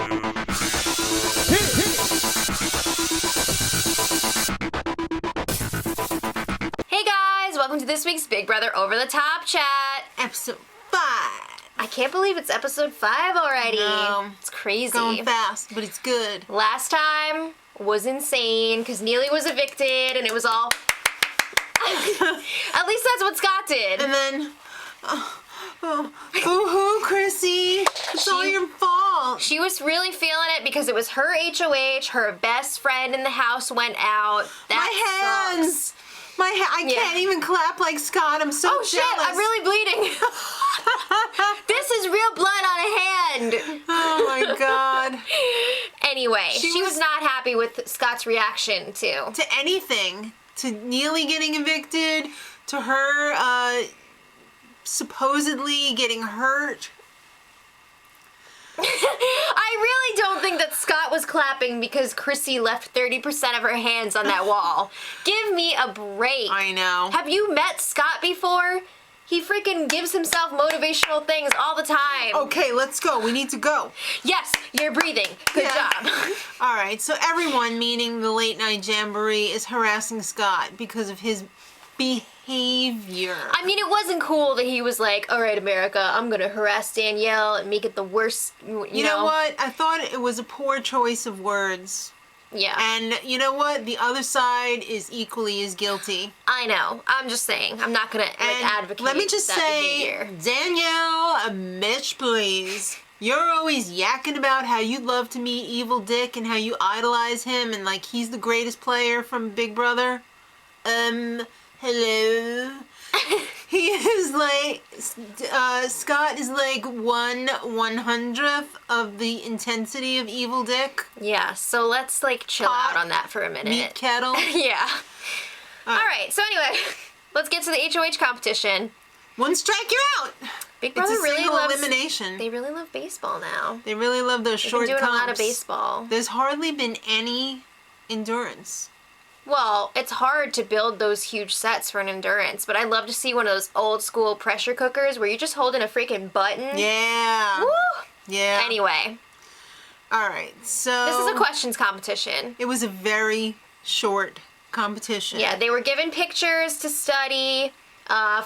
Hey guys, welcome to this week's Big Brother Over the Top Chat. Episode 5. I can't believe it's episode 5 already. No. It's crazy. Going fast, but it's good. Last time was insane because Neely was evicted and it was all... At least that's what Scott did. And then... boo-hoo, Chrissy. It's all your fault. She was really feeling it because it was her HOH. Her best friend in the house went out. That My hands. sucks. I can't even clap like Scott. I'm so jealous. Shit, I'm really bleeding. This is real blood on a hand. Oh my god. Anyway, she was not happy with Scott's reaction to anything. To Neely getting evicted, to her supposedly getting hurt. I really don't think that Scott was clapping because Chrissy left 30% of her hands on that wall. Give me a break. I know. Have you met Scott before? He freaking gives himself motivational things all the time. Okay, let's go. We need to go. Yes, you're breathing. Good job. All right, so everyone, meaning the late night jamboree, is harassing Scott because of his behavior. I mean, it wasn't cool that he was like, all right, America, I'm going to harass Danielle and make it the worst, you know what? I thought it was a poor choice of words. Yeah. And you know what? The other side is equally as guilty. I know. I'm just saying. I'm not going to advocate let me just that say, behavior. Danielle, a bitch, please. You're always yakking about how you'd love to meet Evil Dick and how you idolize him and like he's the greatest player from Big Brother. Hello. He is like, Scott is like 1/100th of the intensity of Evil Dick. Yeah, so let's like chill out on that for a minute. Meat kettle. Yeah. Alright, so anyway, let's get to the HOH competition. One strike, you're out. Big Brother really loves elimination. They really love baseball now. They really love those short They've been doing comps. a lot of baseball. There's hardly been any endurance. Well, it's hard to build those huge sets for an endurance, but I'd love to see one of those old school pressure cookers where you're just holding a freaking button. Yeah. Woo! Yeah. Anyway. All right, so... This is a questions competition. It was a very short competition. Yeah, they were given pictures to study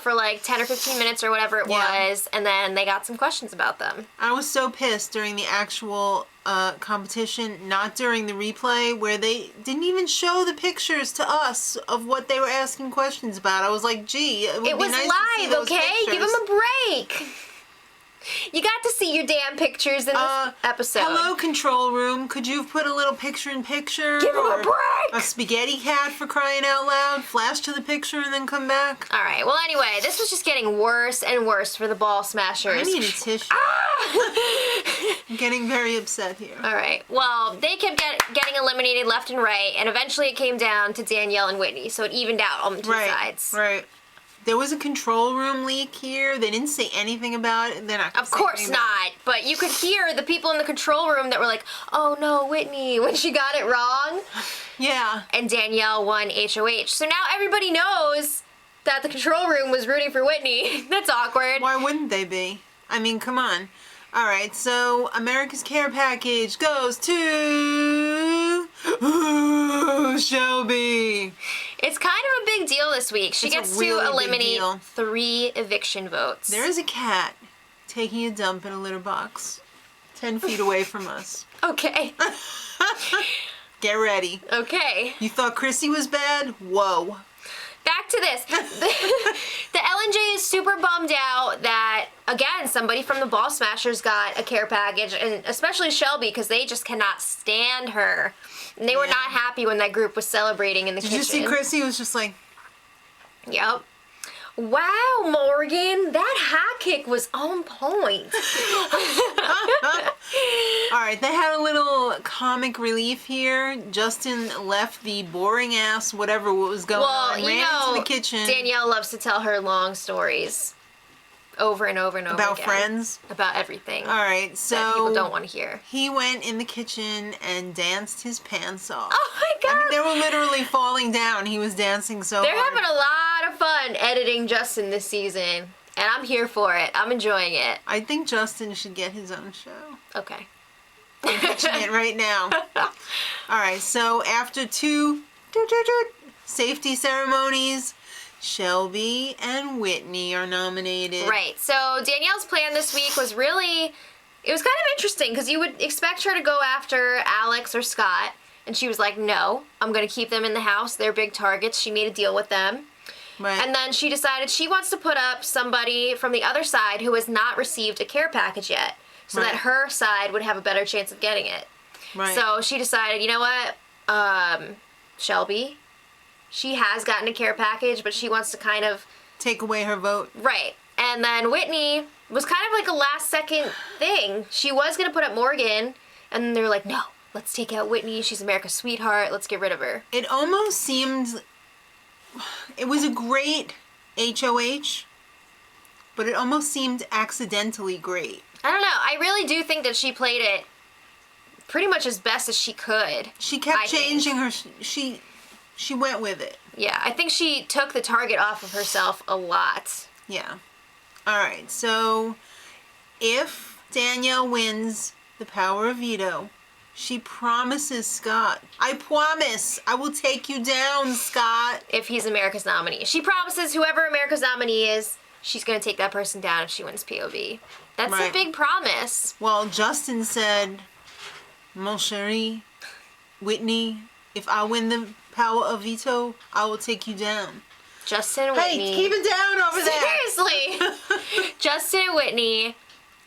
for like 10 or 15 minutes or whatever it was, and then they got some questions about them. I was so pissed during the actual competition, not during the replay, where they didn't even show the pictures to us of what they were asking questions about. I was like, gee, it would be was nice to see live, those okay? pictures. Give them a break. You got to see your damn pictures in this episode. Hello, control room. Could you have put a little picture-in-picture? Give them a break! A spaghetti cat, for crying out loud. Flash to the picture and then come back. All right. Well, anyway, this was just getting worse and worse for the ball smashers. I need a tissue. I'm getting very upset here. All right. Well, they kept getting eliminated left and right, and eventually it came down to Danielle and Whitney, so it evened out on the two sides. Right. There was a control room leak here. They didn't say anything about it. They're not gonna Of course not. But you could hear the people in the control room that were like, oh no, Whitney, when she got it wrong. Yeah. And Danielle won HOH. So now everybody knows that the control room was rooting for Whitney. That's awkward. Why wouldn't they be? I mean, come on. All right, so America's Care Package goes to Shelby. It's kind of a big deal this week. She gets to eliminate 3 eviction votes. There is a cat taking a dump in a litter box 10 feet away from us. Okay. Get ready. Okay. You thought Chrissy was bad? Whoa. Back to this. The LNJ is super bummed out that, again, somebody from the Ball Smashers got a care package, and especially Shelby, because they just cannot stand her. And they were not happy when that group was celebrating in the kitchen. Did you see Chrissy was just like... Yep. Wow, Morgan, that high kick was on point. All right, they had a little comic relief here. Justin left the boring ass whatever was going on, ran into the kitchen. Danielle loves to tell her long stories over and over and over about again. friends, about everything. All right, so that people don't want to hear. He went in the kitchen and danced his pants off. Oh my god! I mean, they were literally falling down. He was dancing so They're hard. having a lot of fun editing Justin this season, and I'm here for it. I'm enjoying it. I think Justin should get his own show. Okay. I'm pitching it right now. All right, so after two safety ceremonies, Shelby and Whitney are nominated. Right. So Danielle's plan this week was really, it was kind of interesting because you would expect her to go after Alex or Scott. And she was like, no, I'm going to keep them in the house. They're big targets. She made a deal with them. Right. And then she decided she wants to put up somebody from the other side who has not received a care package yet, so that her side would have a better chance of getting it. Right. So she decided, you know what, Shelby, she has gotten a care package, but she wants to kind of... take away her vote. Right. And then Whitney was kind of like a last second thing. She was going to put up Morgan, and then they were like, no, let's take out Whitney. She's America's sweetheart. Let's get rid of her. It almost seemed... it was a great HOH, but it almost seemed accidentally great. I don't know. I really do think that she played it pretty much as best as she could. She kept changing her... She went with it. Yeah, I think she took the target off of herself a lot. Yeah. All right, so if Danielle wins the power of veto, she promises Scott, I promise I will take you down, Scott. If he's America's nominee. She promises whoever America's nominee is, she's going to take that person down if she wins POV. That's a big promise. Well, Justin said, mon chéri, Whitney, if I win the power of veto, I will take you down. Justin and Whitney. Hey, keep it down over there. Seriously. Justin and Whitney,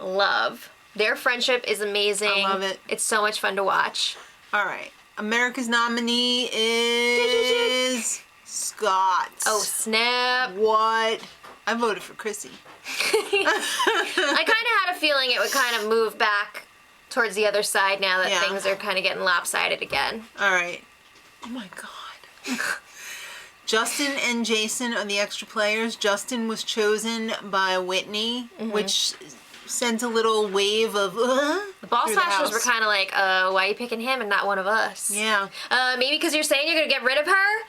love. Their friendship is amazing. I love it. It's so much fun to watch. All right. America's nominee is Scott. Oh, snap. What? I voted for Chrissy. I kind of had a feeling it would kind of move back towards the other side now that things are kind of getting lopsided again. All right. Oh my God. Justin and Jason are the extra players. Justin was chosen by Whitney, which sent a little wave of the ball smashers were kind of like, why are you picking him and not one of us? Yeah. Maybe because you're saying you're going to get rid of her?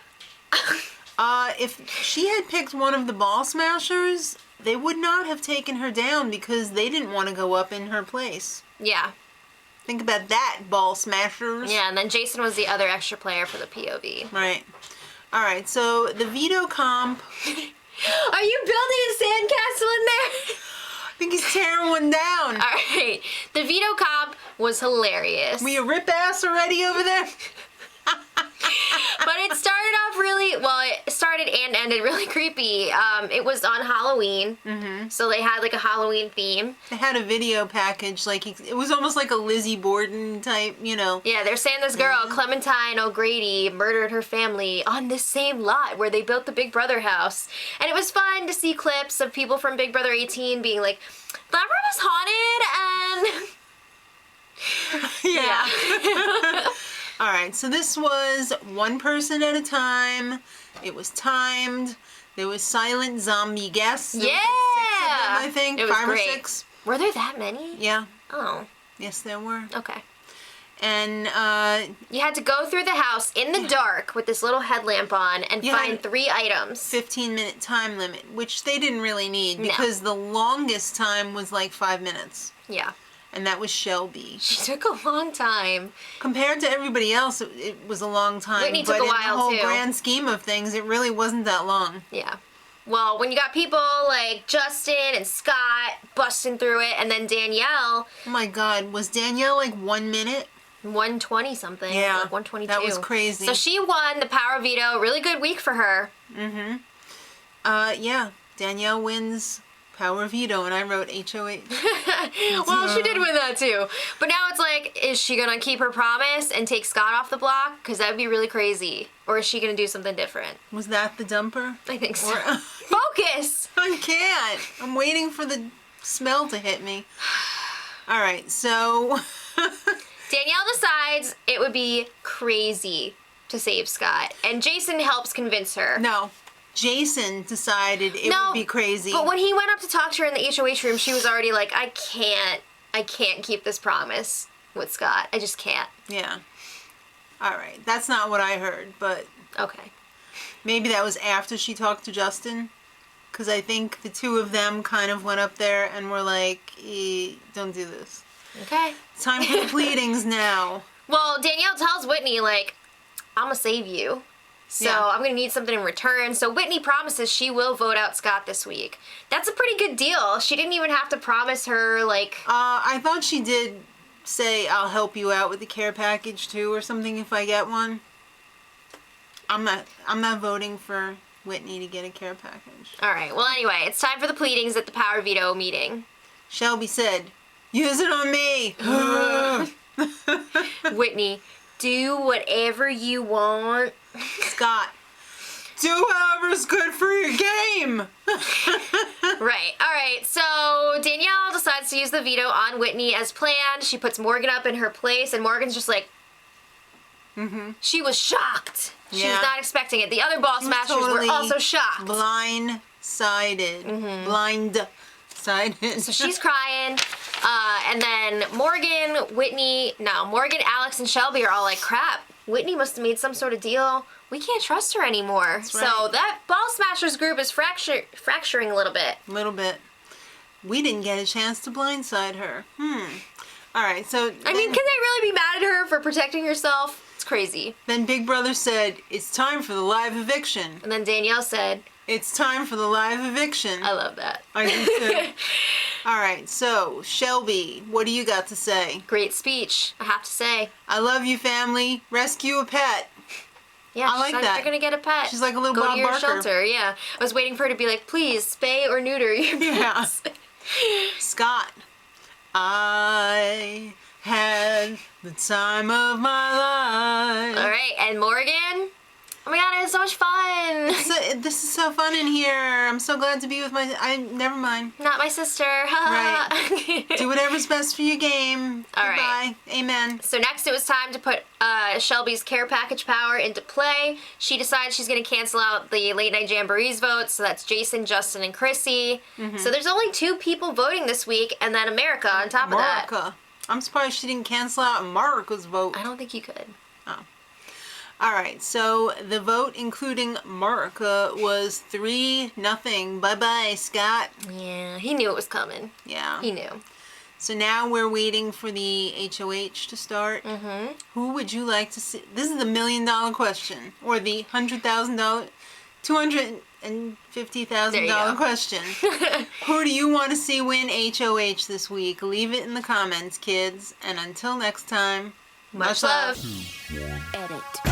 If she had picked one of the ball smashers, they would not have taken her down because they didn't want to go up in her place. Yeah. Think about that, ball smashers. Yeah, and then Jason was the other extra player for the POV. Right. All right, so the veto comp. Are you building a sandcastle in there? I think he's tearing one down. All right. The veto comp was hilarious. Were you rip ass already over there? But it started off really, well, it started and ended really creepy. It was on Halloween, so they had like a Halloween theme. They had a video package, like it was almost like a Lizzie Borden type, you know. Yeah, they're saying this girl, Clementine O'Grady, murdered her family on this same lot where they built the Big Brother house. And it was fun to see clips of people from Big Brother 18 being like, that room is haunted, and... Yeah. All right, so this was one person at a time. It was timed. There was silent zombie guests. Yeah! There was 6 of them, I think. It was 5 great. or 6. Were there that many? Yeah. Oh. Yes, there were. Okay. And you had to go through the house in the dark with this little headlamp on and find 3 items. 15-minute time limit, which they didn't really need because the longest time was like 5 minutes. Yeah. And that was Shelby. She took a long time. Compared to everybody else, it was a long time. Whitney took a while, But in the whole too. grand scheme of things, it really wasn't that long. Yeah. Well, when you got people like Justin and Scott busting through it, and then Danielle... Oh my God, was Danielle like 1 minute? 120 something. Yeah. Like 122. That was crazy. So she won the power veto. Really good week for her. Yeah. Danielle wins power veto, and I wrote HOH. Well, she did win that too. But now it's like, is she going to keep her promise and take Scott off the block? Because that would be really crazy. Or is she going to do something different? Was that the dumper? I think so. Focus! I can't. I'm waiting for the smell to hit me. All right, so... Danielle decides it would be crazy to save Scott. And Jason helps convince her. No. Jason decided it would be crazy. But when he went up to talk to her in the HOH room, she was already like, I can't keep this promise with Scott. I just can't. Yeah. All right. That's not what I heard, but... Okay. Maybe that was after she talked to Justin. Because I think the two of them kind of went up there and were like, don't do this. Okay. Time for the pleadings now. Well, Danielle tells Whitney, like, I'm gonna save you. So Yeah. I'm gonna need something in return. So Whitney promises she will vote out Scott this week. That's a pretty good deal. She didn't even have to promise her, like... I thought she did say, I'll help you out with the care package too or something if I get one. I'm not voting for Whitney to get a care package. All right. Well, anyway, it's time for the pleadings at the power veto meeting. Shelby said, use it on me. Whitney, do whatever you want. Scott, do whatever's good for your game. Right. All right. So Danielle decides to use the veto on Whitney as planned. She puts Morgan up in her place, and Morgan's just like, she was shocked. She was Yeah. not expecting it. The other ball She was smashers totally were also shocked. Blindsided. Blindsided. So she's crying. And then Morgan, Alex, and Shelby are all like, crap, Whitney must have made some sort of deal. We can't trust her anymore. So right. that ball smashers group is fracturing a little bit. A little bit. We didn't get a chance to blindside her. All right, so... I mean, can they really be mad at her for protecting herself? It's crazy. Then Big Brother said, it's time for the live eviction. And then Danielle said, It's time for the live eviction. I love that. I do too. All right, so Shelby, what do you got to say? Great speech, I have to say. I love you, family. Rescue a pet. Yeah, I like she said that. You're gonna get a pet. She's like a little Go Bob to your Barker. shelter. Yeah, I was waiting for her to be like, please spay or neuter your pets. Yeah. Scott, I had the time of my life. All right, and Morgan. Oh my god, I had so much fun. This is so fun in here. I'm so glad to be with never mind. Not my sister. Right. Do whatever's best for your game. All Goodbye. right. Amen. So next it was time to put Shelby's care package power into play. She decides she's going to cancel out the late night jamborees votes. So that's Jason, Justin, and Chrissy. So there's only 2 people voting this week, and then America on top of that. America. I'm surprised she didn't cancel out Marika's vote. I don't think you could. Oh. All right, so the vote, including Marika, was 3-0. Bye-bye, Scott. Yeah, he knew it was coming. Yeah. He knew. So now we're waiting for the HOH to start. Who would you like to see? This is the $1 million question, or the $100,000, $250,000 question. Who do you want to see win HOH this week? Leave it in the comments, kids. And until next time, Much love. Edit.